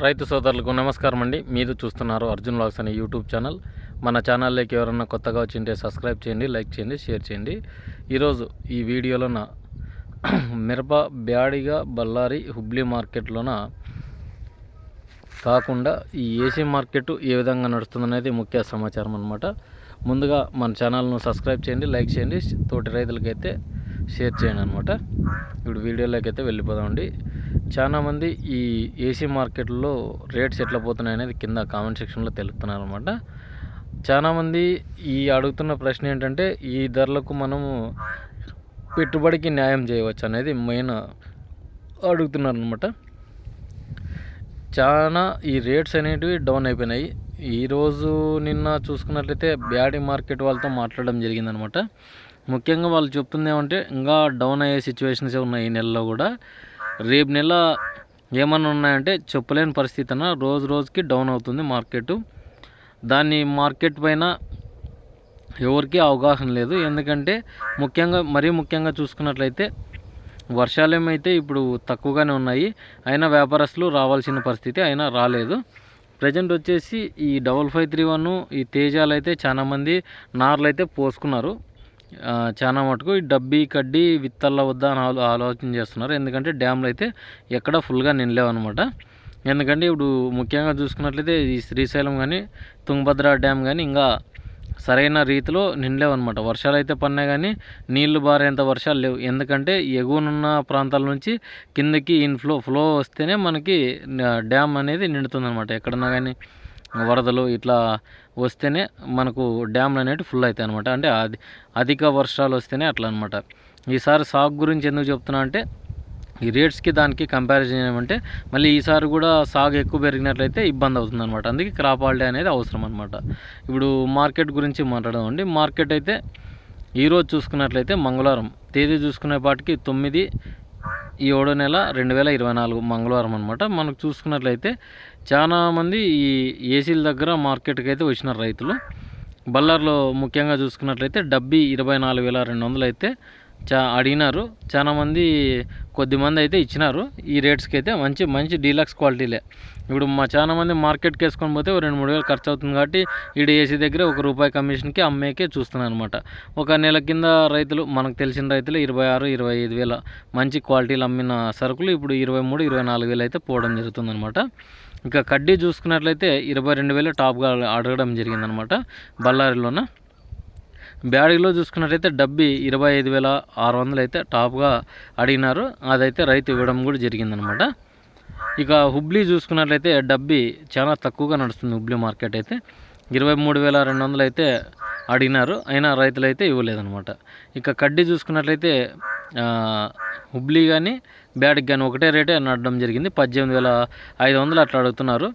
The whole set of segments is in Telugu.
రైతు సోదరులకు నమస్కారం అండి. మీరు చూస్తున్నారు అర్జున్ వ్లాగ్స్ అనే యూట్యూబ్ ఛానల్. మన ఛానల్లోకి ఎవరన్నా కొత్తగా వచ్చింటే సబ్స్క్రైబ్ చేయండి, లైక్ చేయండి, షేర్ చేయండి. ఈరోజు ఈ వీడియోలోన మిరప బ్యాడిగా బళ్ళారి హుబ్లీ మార్కెట్లోన కాకుండా ఈ ఏసీ మార్కెట్ ఏ విధంగా నడుస్తుందనేది ముఖ్య సమాచారం అన్నమాట. ముందుగా మన ఛానల్ను సబ్స్క్రైబ్ చేయండి, లైక్ చేయండి, తోటి రైతులకైతే షేర్ చేయండి అనమాట. ఇప్పుడు వీడియోలోకి అయితే వెళ్ళిపోదామండి. చాలామంది ఈ ఏసీ మార్కెట్లో రేట్స్ ఎట్లా పోతున్నాయి అనేది కింద కామెంట్ సెక్షన్లో తెలుపుతున్నారు అనమాట. చాలామంది ఈ అడుగుతున్న ప్రశ్న ఏంటంటే ఈ ధరలకు మనము పెట్టుబడికి న్యాయం చేయవచ్చు అనేది మెయిన్ అడుగుతున్నారు అనమాట. చాలా ఈ రేట్స్ అనేటివి డౌన్ అయిపోయినాయి. ఈరోజు నిన్న చూసుకున్నట్లయితే బ్యాడీ మార్కెట్ వాళ్ళతో మాట్లాడడం జరిగిందనమాట. ముఖ్యంగా వాళ్ళు చెప్తుంది ఏమంటే ఇంకా డౌన్ అయ్యే సిచ్యువేషన్స్ ఉన్నాయి ఈ నెలలో కూడా. రేపు నెల ఏమన్నా ఉన్నాయంటే చెప్పలేని పరిస్థితి అన్న, రోజు రోజుకి డౌన్ అవుతుంది మార్కెట్. దాన్ని మార్కెట్ పైన ఎవరికి అవగాహన లేదు. ఎందుకంటే మరీ ముఖ్యంగా చూసుకున్నట్లయితే వర్షాలు ఏమైతే ఇప్పుడు తక్కువగానే ఉన్నాయి, అయినా వ్యాపారస్తులు రావాల్సిన పరిస్థితి అయినా రాలేదు. ప్రజెంట్ వచ్చేసి ఈ 5531 ఈ తేజాలు అయితే చాలామంది నార్లు అయితే పోసుకున్నారు. చాలా మటుకు ఈ డబ్బీ కడ్డీ విత్తల్ల వద్దా అని ఆలోచన చేస్తున్నారు. ఎందుకంటే డ్యామ్లు అయితే ఎక్కడ ఫుల్గా నిండలేవన్నమాట. ఎందుకంటే ఇప్పుడు ముఖ్యంగా చూసుకున్నట్లయితే ఈ శ్రీశైలం కానీ తుంగభద్ర డ్యామ్ కానీ ఇంకా సరైన రీతిలో నిండలేవన్నమాట. వర్షాలు అయితే పడినాయి కానీ నీళ్లు బారేంత వర్షాలు లేవు. ఎందుకంటే ఎగువనున్న ప్రాంతాల నుంచి కిందకి ఫ్లో వస్తేనే మనకి డ్యామ్ అనేది నిండుతుందన్నమాట. ఎక్కడన్నా కానీ వరదలు ఇట్లా వస్తేనే మనకు డ్యామ్లు అనేవి ఫుల్ అవుతాయి అనమాట. అంటే అధిక వర్షాలు వస్తేనే అట్లా అనమాట. ఈసారి సాగు గురించి ఎందుకు చెప్తున్నా అంటే ఈ రేట్స్కి దానికి కంపారిజన్ ఏమంటే మళ్ళీ ఈసారి కూడా సాగు ఎక్కువ పెరిగినట్లయితే ఇబ్బంది అవుతుంది అనమాట. అందుకే క్రాప్ హాలిడే అనేది అవసరం అనమాట. ఇప్పుడు మార్కెట్ గురించి మాట్లాడదామండి. మార్కెట్ అయితే ఈరోజు చూసుకున్నట్లయితే మంగళవారం తేదీ చూసుకునేపాటికి 9/7/2024 మంగళవారం అనమాట. మనకు చూసుకున్నట్లయితే చాలామంది ఈ ఏసీల దగ్గర మార్కెట్కి అయితే వచ్చినారు రైతులు. బళ్ళార్లో ముఖ్యంగా చూసుకున్నట్లయితే డబ్బీ 24,200 అయితే అడిగినారు. చాలామంది కొద్దిమంది అయితే ఇచ్చినారు. ఈ రేట్స్కి అయితే మంచి డీలక్స్ క్వాలిటీలే. ఇప్పుడు చాలామంది మార్కెట్కి వేసుకొని పోతే 2-3 వేలు ఖర్చు అవుతుంది కాబట్టి ఈడ ఏసీ దగ్గర ₹1 కమిషన్కి అమ్మేకే చూస్తున్నాను అనమాట. ఒక నెల కింద రైతులు మనకు తెలిసిన రైతులు 26-25 వేల మంచి క్వాలిటీలు అమ్మిన సరుకులు ఇప్పుడు 23-24 వేలు అయితే పోవడం జరుగుతుందన్నమాట. ఇంకా కడ్డీ చూసుకున్నట్లయితే 22,000 టాప్గా అడగడం జరిగిందనమాట బళ్ళారిలోన. బ్యాడీలో చూసుకున్నట్లయితే డబ్బీ 25,600 అయితే టాప్గా అడిగినారు. అదైతే రైతు ఇవ్వడం కూడా జరిగిందనమాట. ఇక హుబ్లీ చూసుకున్నట్లయితే డబ్బీ చాలా తక్కువగా నడుస్తుంది. హుబ్లీ మార్కెట్ అయితే 23,200 అయితే అడిగినారు, అయినా రైతులు అయితే ఇవ్వలేదన్నమాట. ఇక కడ్డీ చూసుకున్నట్లయితే హుబ్లీ కానీ బ్యాడ్కి కానీ ఒకటే రేటే నడడం జరిగింది. 18,500 అట్లా అడుగుతున్నారు.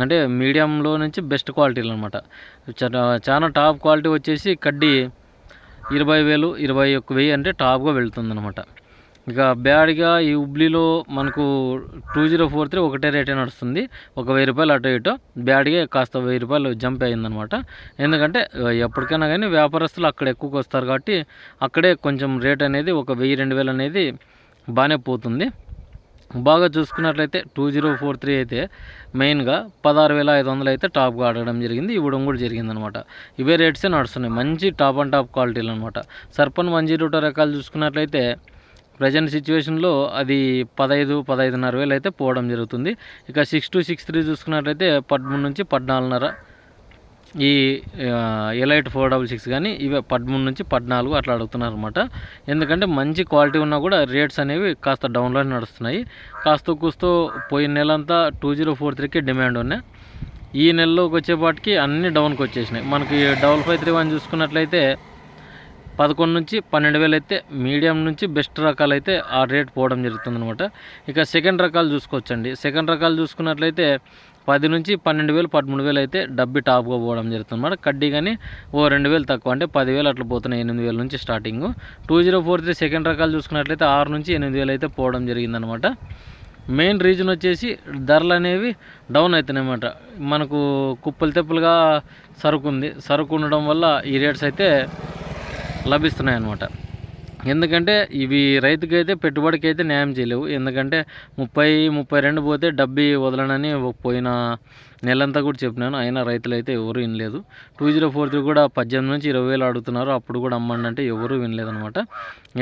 అంటే మీడియంలో నుంచి బెస్ట్ క్వాలిటీలు అనమాట. చాలా టాప్ క్వాలిటీ వచ్చేసి కడ్డీ 20,000 21,000 అంటే టాప్గా వెళ్తుందన్నమాట. ఇక బ్యాడ్గా ఈ హుబ్లీలో మనకు 2043 ఒకటే రేటే నడుస్తుంది. ₹1,000 అటు ఇటు. బ్యాడ్గా కాస్త ₹1,000 జంప్ అయ్యిందనమాట. ఎందుకంటే ఎప్పటికైనా కానీ వ్యాపారస్తులు అక్కడ ఎక్కువకి వస్తారు కాబట్టి అక్కడే కొంచెం రేట్ అనేది 1,000-2,000 అనేది బాగానే పోతుంది. బాగా చూసుకున్నట్లయితే 2043 అయితే మెయిన్గా 16,500 అయితే టాప్గా ఆడడం జరిగింది, ఇవ్వడం కూడా జరిగిందనమాట. ఇవే రేట్సే నడుస్తున్నాయి. మంచి టాప్ అండ్ టాప్ క్వాలిటీలు అనమాట. సర్పన్ 102 రకాలు చూసుకున్నట్లయితే ప్రజెంట్ సిచ్యువేషన్లో అది 15,500 వేలు అయితే పోవడం జరుగుతుంది. ఇక 6263 చూసుకున్నట్లయితే 13 నుంచి 14.5 ఈ ఎలైట్ 466 కానీ ఇవే 13 నుంచి 14 అట్లా అడుగుతున్నారు అనమాట. ఎందుకంటే మంచి క్వాలిటీ ఉన్నా కూడా రేట్స్ అనేవి కాస్త డౌన్లో నడుస్తున్నాయి. కాస్త కూస్తో పోయిన నెలంతా 2043కి డిమాండ్ ఉన్నాయి. ఈ నెలలోకి వచ్చేపాటికి అన్ని డౌన్కి వచ్చేసినాయి. మనకి 5531 చూసుకున్నట్లయితే 11 నుంచి 12,000 అయితే మీడియం నుంచి బెస్ట్ రకాలు అయితే ఆ రేట్ పోవడం జరుగుతుందనమాట. ఇక సెకండ్ రకాలు చూసుకోవచ్చండి. సెకండ్ రకాలు చూసుకున్నట్లయితే 10 నుంచి 12,000 13,000 అయితే డబ్బీ టాప్గా పోవడం జరుగుతుంది అన్నమాట. కడ్డీ కానీ 2,000 తక్కువ, అంటే 10,000 అట్లా పోతున్నాయి. 8,000 నుంచి స్టార్టింగ్. 2043 సెకండ్ రకాలు చూసుకున్నట్లయితే 6 నుంచి 8,000 అయితే పోవడం జరిగిందనమాట. మెయిన్ రీజన్ వచ్చేసి ధరలు అనేవి డౌన్ అవుతున్నాయి అన్నమాట. మనకు కుప్పలు తెప్పులుగా సరుకు ఉండడం వల్ల ఈ రేట్స్ అయితే లభిస్తున్నాయి అన్నమాట. ఎందుకంటే ఇవి రైతుకైతే పెట్టుబడికైతే న్యాయం చేయలేవు. ఎందుకంటే 30-32 పోతే డబ్బి వదలనని పోయిన నెలంతా కూడా చెప్పినాను. అయినా రైతులైతే ఎవరు వినలేదు. 2043 కూడా 18,000-20,000 అడుగుతున్నారు. అప్పుడు కూడా అమ్మండి అంటే ఎవరు వినలేదనమాట.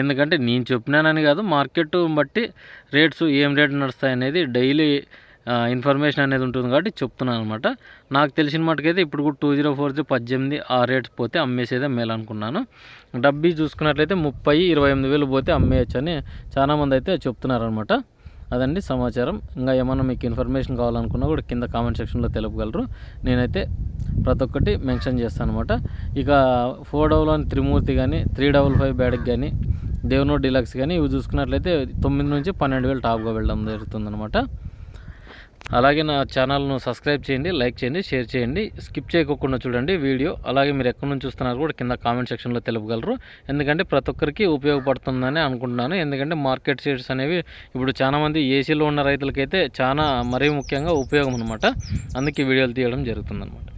ఎందుకంటే నేను చెప్పినానని కాదు, మార్కెట్ బట్టి రేట్స్ ఏం రేట్ నడుస్తాయి అనేది డైలీ ఇన్ఫర్మేషన్ అనేది ఉంటుంది కాబట్టి చెప్తున్నాను అనమాట. నాకు తెలిసిన మటుకైతే ఇప్పుడు కూడా 2043 18 ఆ రేట్స్ పోతే అమ్మేసేదే మేలు అనుకున్నాను. డబ్బీ చూసుకున్నట్లయితే 30-28 పోతే అమ్మేయచ్చు అని చాలామంది అయితే చెప్తున్నారనమాట. అదండి సమాచారం. ఇంకా ఏమన్నా మీకు ఇన్ఫర్మేషన్ కావాలనుకున్నా కూడా కింద కామెంట్ సెక్షన్లో తెలుపగలరు. నేనైతే ప్రతి ఒక్కటి మెన్షన్ చేస్తాను అనమాట. ఇక 411 త్రిమూర్తి కానీ 355 బ్యాడ్కి కానీ దేవనూర్ డీలక్స్ కానీ ఇవి చూసుకున్నట్లయితే 9-12,000 టాప్గా వెళ్ళడం జరుగుతుందనమాట. అలాగే నా ఛానల్ను సబ్స్క్రైబ్ చేయండి, లైక్ చేయండి, షేర్ చేయండి, స్కిప్ చేయకుండా చూడండి వీడియో. అలాగే మీరు ఎక్కడి నుంచి చూస్తున్నారు కూడా కింద కామెంట్ సెక్షన్లో తెలుపగలరు. ఎందుకంటే ప్రతి ఒక్కరికి ఉపయోగపడుతుందని అనుకుంటున్నాను. ఎందుకంటే మార్కెట్ షేర్స్ అనేవి ఇప్పుడు చాలామంది ఏసీలో ఉన్న రైతులకైతే చాలా మరీ ముఖ్యంగా ఉపయోగం అనమాట. అందుకే వీడియోలు తీయడం జరుగుతుందన్నమాట.